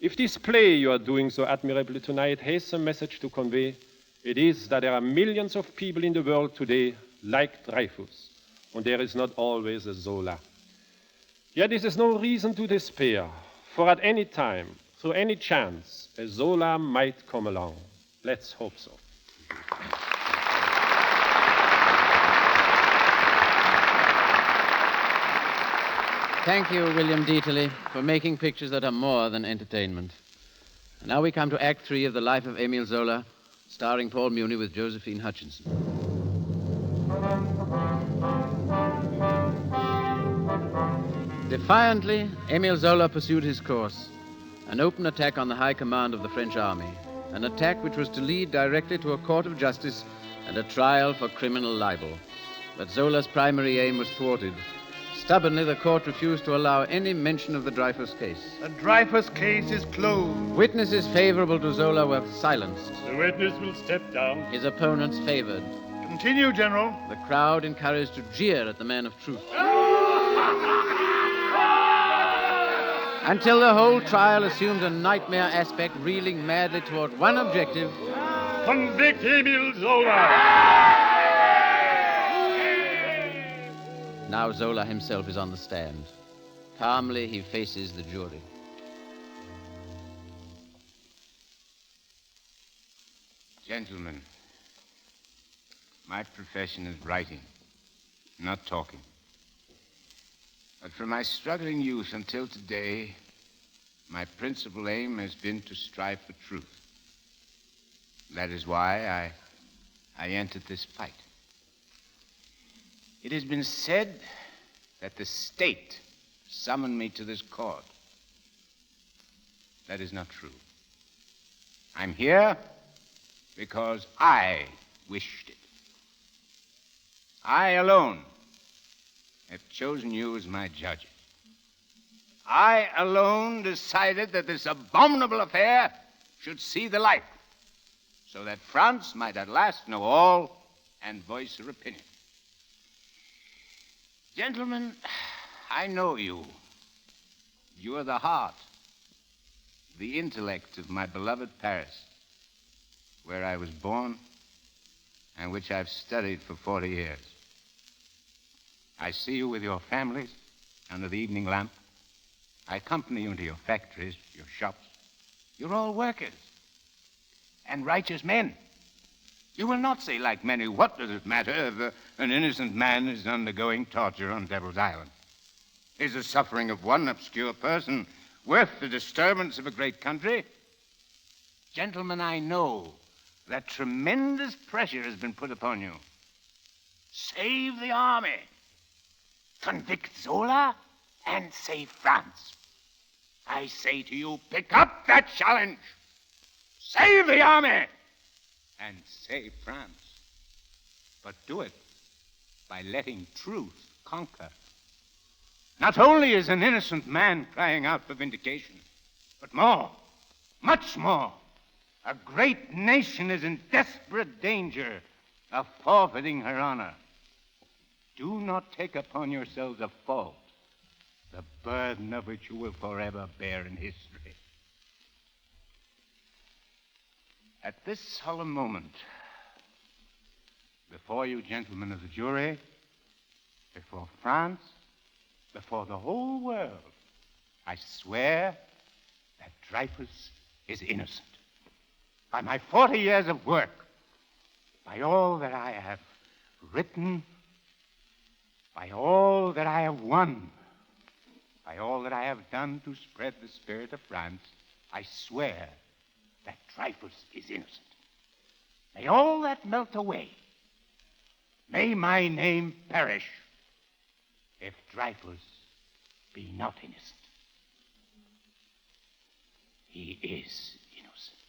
If this play you are doing so admirably tonight has a message to convey, it is that there are millions of people in the world today like Dreyfus, and there is not always a Zola. Yet this is no reason to despair, for at any time, through any chance, a Zola might come along. Let's hope so. Thank you, William Deatley, for making pictures that are more than entertainment. And now we come to Act 3 of The Life of Emile Zola, starring Paul Muni with Josephine Hutchinson. Defiantly, Emile Zola pursued his course, an open attack on the high command of the French army, an attack which was to lead directly to a court of justice and a trial for criminal libel. But Zola's primary aim was thwarted. Stubbornly, the court refused to allow any mention of the Dreyfus case. The Dreyfus case is closed. Witnesses favorable to Zola were silenced. The witness will step down. His opponents favored. Continue, General. The crowd encouraged to jeer at the man of truth. Until the whole trial assumed a nightmare aspect, reeling madly toward one objective. Convict Emile Zola! Now Zola himself is on the stand. Calmly, he faces the jury. Gentlemen, my profession is writing, not talking. But from my struggling youth until today, my principal aim has been to strive for truth. That is why I entered this fight. It has been said that the state summoned me to this court. That is not true. I'm here because I wished it. I alone have chosen you as my judges. I alone decided that this abominable affair should see the light, so that France might at last know all and voice her opinion. Gentlemen, I know you. You are the heart, the intellect of my beloved Paris, where I was born and which I've studied for 40 years. I see you with your families under the evening lamp. I accompany you into your factories, your shops. You're all workers and righteous men. You will not say like many, what does it matter if an innocent man is undergoing torture on Devil's Island? Is the suffering of one obscure person worth the disturbance of a great country? Gentlemen, I know that tremendous pressure has been put upon you. Save the army. Convict Zola and save France. I say to you, pick up that challenge. Save the army and save France. But do it by letting truth conquer. Not only is an innocent man crying out for vindication, but more, much more, a great nation is in desperate danger of forfeiting her honor. Do not take upon yourselves a fault, the burden of which you will forever bear in history. At this solemn moment, before you gentlemen of the jury, before France, before the whole world, I swear that Dreyfus is innocent. By my 40 years of work, by all that I have written, by all that I have won, by all that I have done to spread the spirit of France, I swear that Dreyfus is innocent. May all that melt away. May my name perish if Dreyfus be not innocent. He is innocent.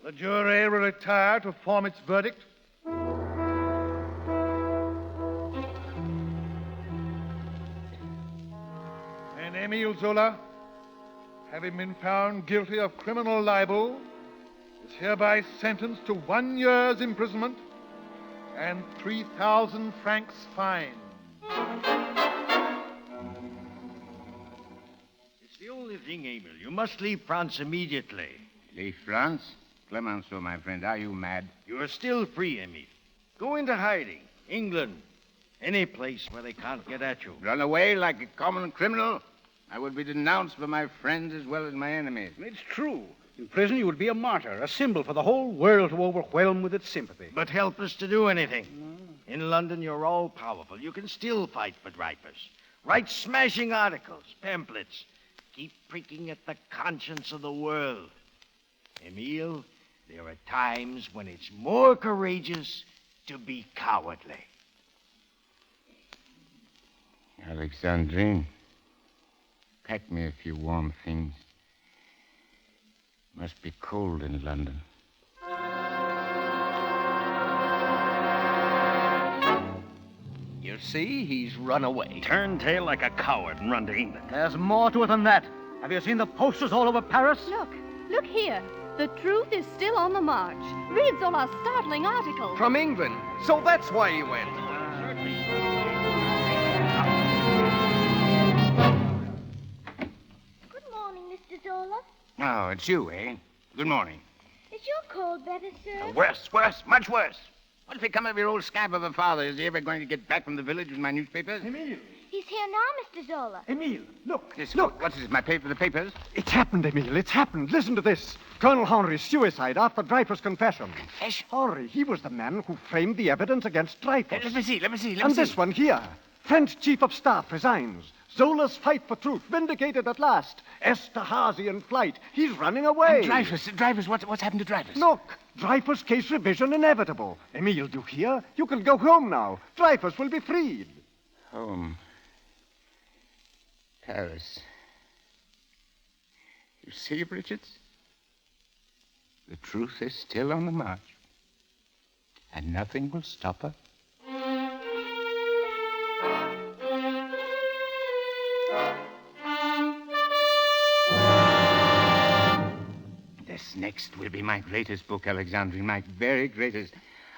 The jury will retire to form its verdict. And Emile Zola, having been found guilty of criminal libel, is hereby sentenced to 1 year's imprisonment and 3,000 francs fine. It's the only thing, Emile. You must leave France immediately. Leave France? Clemenceau, my friend, are you mad? You are still free, Emile. Go into hiding. England. Any place where they can't get at you. Run away like a common criminal? I would be denounced by my friends as well as my enemies. It's true. In prison, you would be a martyr, a symbol for the whole world to overwhelm with its sympathy. But helpless to do anything. In London, you're all powerful. You can still fight for Dreyfus. Write smashing articles, pamphlets. Keep pricking at the conscience of the world. Emile, there are times when it's more courageous to be cowardly. Alexandrine, pack me a few warm things. Must be cold in London. You see, he's run away. Turn tail like a coward and run to England. There's more to it than that. Have you seen the posters all over Paris? Look here. The truth is still on the march. Read Zola's startling article. From England. So that's why he went. Good morning, Mr. Zola. Oh, it's you, eh? Good morning. Is your cold better, sir? Worse, much worse. What's become of your old scamp of a father? Is he ever going to get back from the village with my newspapers? Emile! He's here now, Mr. Zola. Emile, look! This, look! What's this, my paper, the papers? It's happened, Emile, it's happened. Listen to this. Colonel Henry's suicide after Dreyfus' confession. Confession? Henry, he was the man who framed the evidence against Dreyfus. Let me see. And this one here. French Chief of Staff resigns. Zola's fight for truth vindicated at last. Esterhazy in flight. He's running away. And Dreyfus, what's happened to Dreyfus? Look, Dreyfus case revision inevitable. Emile, do you hear? You can go home now. Dreyfus will be freed. Home. Paris. You see, Richards? The truth is still on the march. And nothing will stop her. This next will be my greatest book, Alexandrine, my very greatest.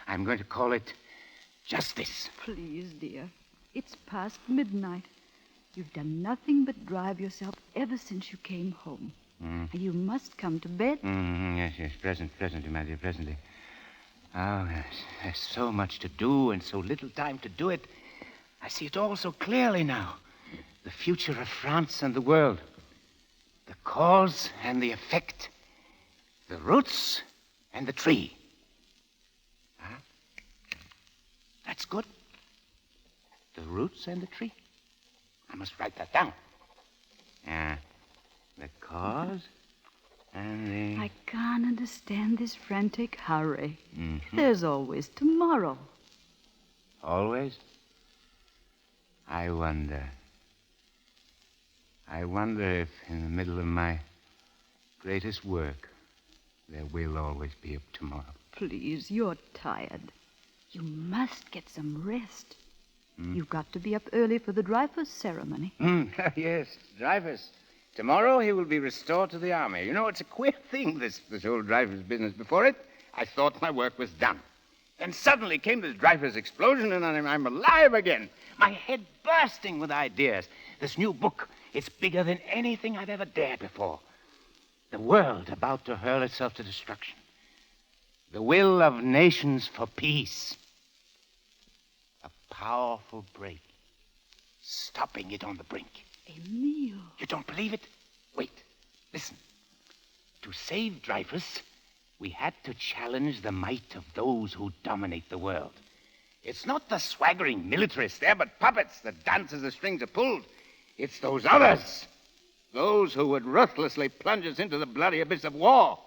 I'm going to call it Justice. Please, dear. It's past midnight. You've done nothing but drive yourself ever since you came home. You must come to bed. Yes, presently, my dear, presently. Oh, yes. There's so much to do and so little time to do it. I see it all so clearly now. The future of France and the world. The cause and the effect. The roots and the tree. Huh? That's good. The roots and the tree. I must write that down. The cause and the... I can't understand this frantic hurry. There's always tomorrow. Always? I wonder if in the middle of my greatest work there will always be a tomorrow. Please, you're tired. You must get some rest. You've got to be up early for the Dreyfus ceremony. Yes, Dreyfus. Tomorrow he will be restored to the army. You know, it's a queer thing, this whole Dreyfus business. Before it, I thought my work was done. Then suddenly came this Dreyfus explosion, and I'm alive again. My head bursting with ideas. This new book, it's bigger than anything I've ever dared before. The world about to hurl itself to destruction. The will of nations for peace. A powerful break. Stopping it on the brink. Emile. You don't believe it? Wait. Listen. To save Dreyfus, we had to challenge the might of those who dominate the world. It's not the swaggering militarists. They're but puppets that dance as the strings are pulled. It's those others. Those who would ruthlessly plunge us into the bloody abyss of war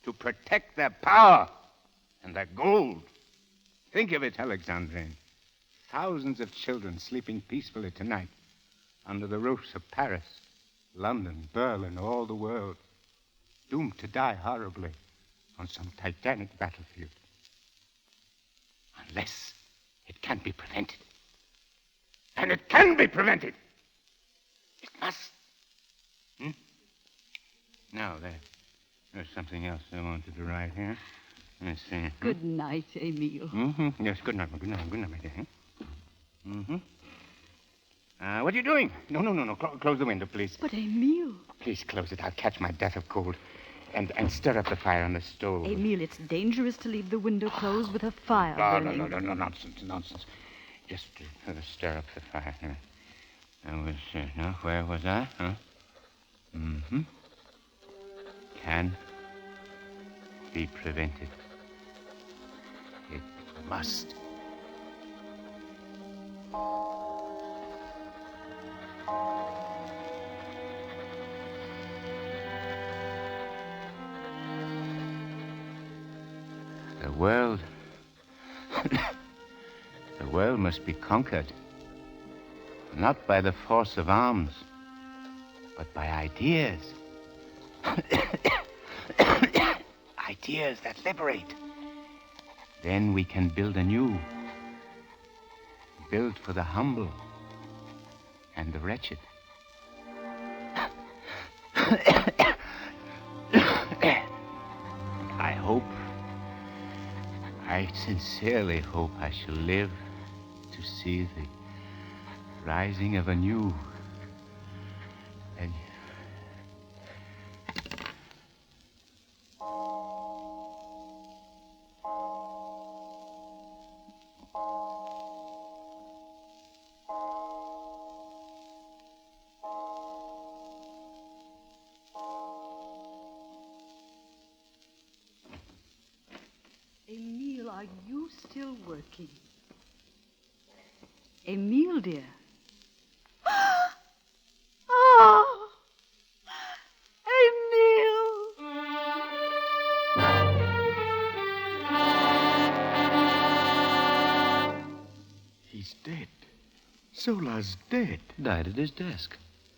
to protect their power and their gold. Think of it, Alexandrine. Thousands of children sleeping peacefully tonight under the roofs of Paris, London, Berlin, all the world, doomed to die horribly on some titanic battlefield. Unless it can be prevented. And it can be prevented. It must. Now, there's something else I wanted to write here. Let's see. Good night, Emile. Yes, good night, my dear. What are you doing? No. Close the window, please. But, Emile. Please close it. I'll catch my death of cold. And stir up the fire on the stove. Emile, it's dangerous to leave the window closed with a fire burning. No, nonsense. Just stir up the fire. Now, where was I? Huh? Can be prevented. It must. The world must be conquered, not by the force of arms, but by ideas. Ideas that liberate. Then we can build anew. Build for the humble and the wretched. I sincerely hope I shall live to see the rising of a new and Emile, are you still working? Emile, dear. Oh, Emile! He's dead. Zola's dead. Died at his desk.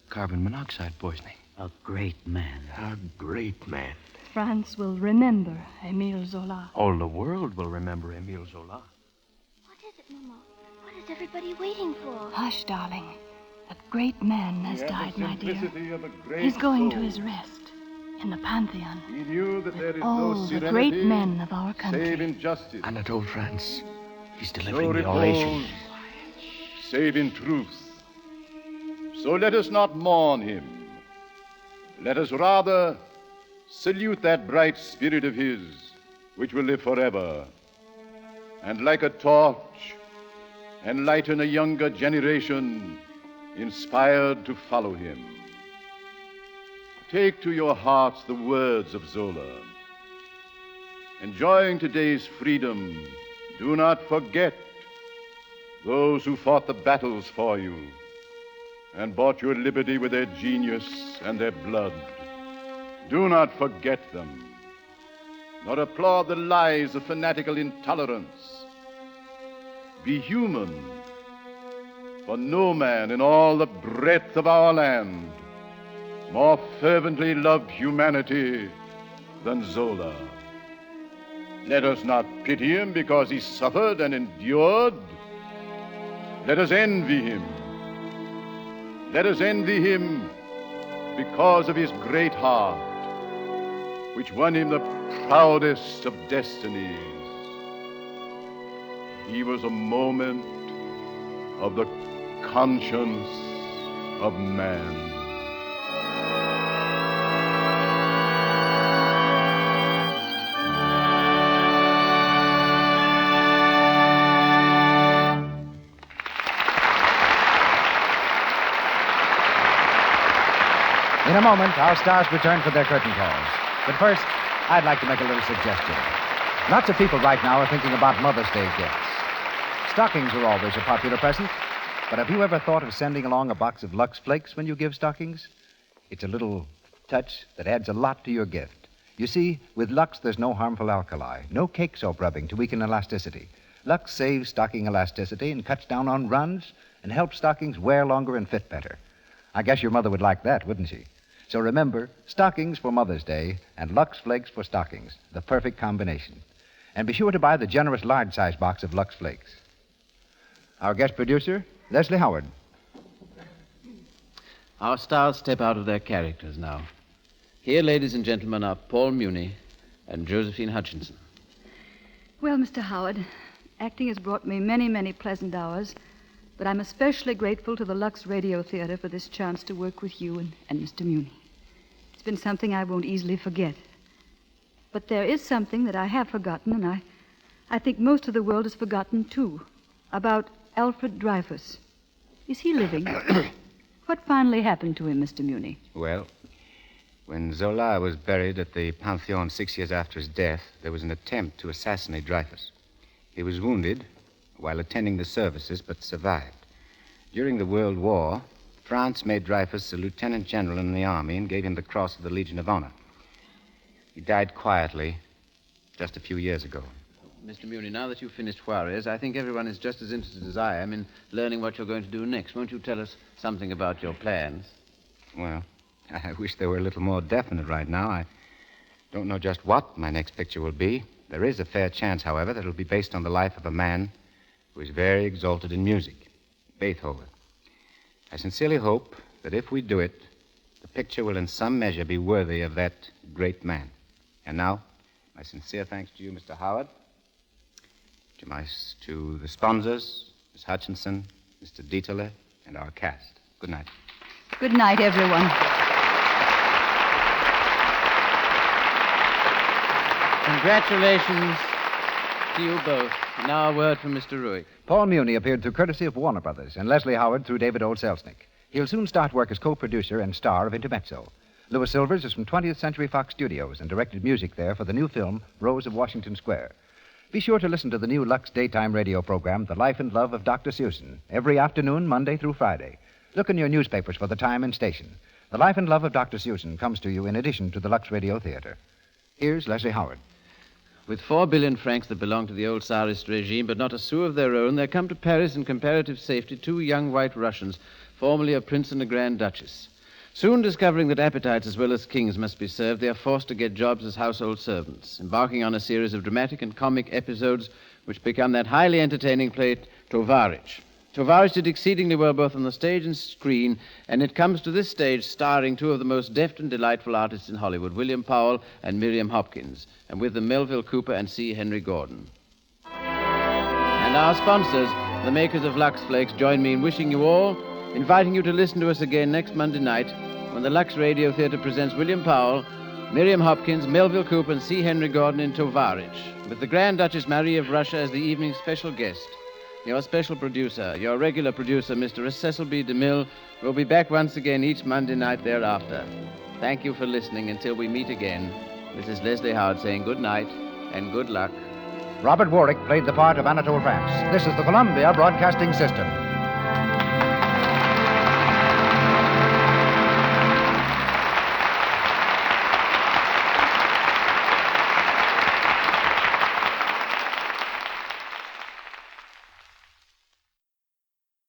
Carbon monoxide poisoning. A great man. A great man. France will remember Emile Zola. All the world will remember Emile Zola. What is it, Mama? What is everybody waiting for? Hush, darling. A great man has died, my dear. He's going to his rest in the Pantheon. He knew that there is all no the serenity great men of our country. save in justice. Anatole France. He's No delivering the repose, oration. save in truth. So let us not mourn him. Let us rather salute that bright spirit of his, which will live forever, and like a torch, enlighten a younger generation inspired to follow him. Take to your hearts the words of Zola. Enjoying today's freedom, do not forget those who fought the battles for you and bought your liberty with their genius and their blood. Do not forget them, nor applaud the lies of fanatical intolerance. Be human, for no man in all the breadth of our land more fervently loved humanity than Zola. Let us not pity him because he suffered and endured, Let us envy him. Let us envy him because of his great heart, which won him the proudest of destinies. He was a moment of the conscience of man. In a moment, our stars return for their curtain calls. But first, I'd like to make a little suggestion. Lots of people right now are thinking about Mother's Day gifts. Stockings are always a popular present, but have you ever thought of sending along a box of Lux Flakes when you give stockings? It's a little touch that adds a lot to your gift. You see, with Lux, there's no harmful alkali, no cake soap rubbing to weaken elasticity. Lux saves stocking elasticity and cuts down on runs and helps stockings wear longer and fit better. I guess your mother would like that, wouldn't she? So remember, stockings for Mother's Day and Lux Flakes for stockings, the perfect combination. And be sure to buy the generous large-size box of Lux Flakes. Our guest producer, Leslie Howard. Our stars step out of their characters now. Here, ladies and gentlemen, are Paul Muni and Josephine Hutchinson. Well, Mr. Howard, acting has brought me many, many pleasant hours, but I'm especially grateful to the Luxradiotheatre for this chance to work with you and Mr. Muni. It's been something I won't easily forget. But there is something that I have forgotten, and I think most of the world has forgotten, too, about Alfred Dreyfus. Is he living? What finally happened to him, Mr. Muni? Well, when Zola was buried at the Pantheon 6 years after his death, there was an attempt to assassinate Dreyfus. He was wounded while attending the services, but survived. During the World War, France made Dreyfus a lieutenant general in the army and gave him the Cross of the Legion of Honor. He died quietly just a few years ago. Mr. Muni, now that you've finished Juarez, I think everyone is just as interested as I am in learning what you're going to do next. Won't you tell us something about your plans? Well, I wish they were a little more definite right now. I don't know just what my next picture will be. There is a fair chance, however, that it'll be based on the life of a man who is very exalted in music, Beethoven. I sincerely hope that if we do it, the picture will in some measure be worthy of that great man. And now, my sincere thanks to you, Mr. Howard, to the sponsors, Miss Hutchinson, Mr. Dieterle, and our cast. Good night. Good night, everyone. Congratulations to you both. Now a word from Mr. Ruick. Paul Muni appeared through courtesy of Warner Brothers, and Leslie Howard through David O. Selznick. He'll soon start work as co-producer and star of Intermezzo. Louis Silvers is from 20th Century Fox Studios and directed music there for the new film, Rose of Washington Square. Be sure to listen to the new Lux daytime radio program, The Life and Love of Dr. Susan, every afternoon, Monday through Friday. Look in your newspapers for the time and station. The Life and Love of Dr. Susan comes to you in addition to the Luxradiotheatre. Here's Leslie Howard. With 4 billion francs that belong to the old Tsarist regime, but not a sou of their own, there come to Paris in comparative safety 2 young white Russians, formerly a prince and a grand duchess. Soon discovering that appetites as well as kings must be served, they are forced to get jobs as household servants, embarking on a series of dramatic and comic episodes which become that highly entertaining play, Tovarich. Tovarich did exceedingly well both on the stage and screen, and it comes to this stage starring 2 of the most deft and delightful artists in Hollywood, William Powell and Miriam Hopkins, and with them Melville Cooper and C. Henry Gordon. And our sponsors, the makers of Lux Flakes, join me in wishing you all, inviting you to listen to us again next Monday night when the Luxradiotheatre presents William Powell, Miriam Hopkins, Melville Cooper, and C. Henry Gordon in Tovarich, with the Grand Duchess Marie of Russia as the evening's special guest. Your special producer, your regular producer, Mr. Cecil B. DeMille, will be back once again each Monday night thereafter. Thank you for listening until we meet again. This is Leslie Howard saying good night and good luck. Robert Warwick played the part of Anatole France. This is the Columbia Broadcasting System.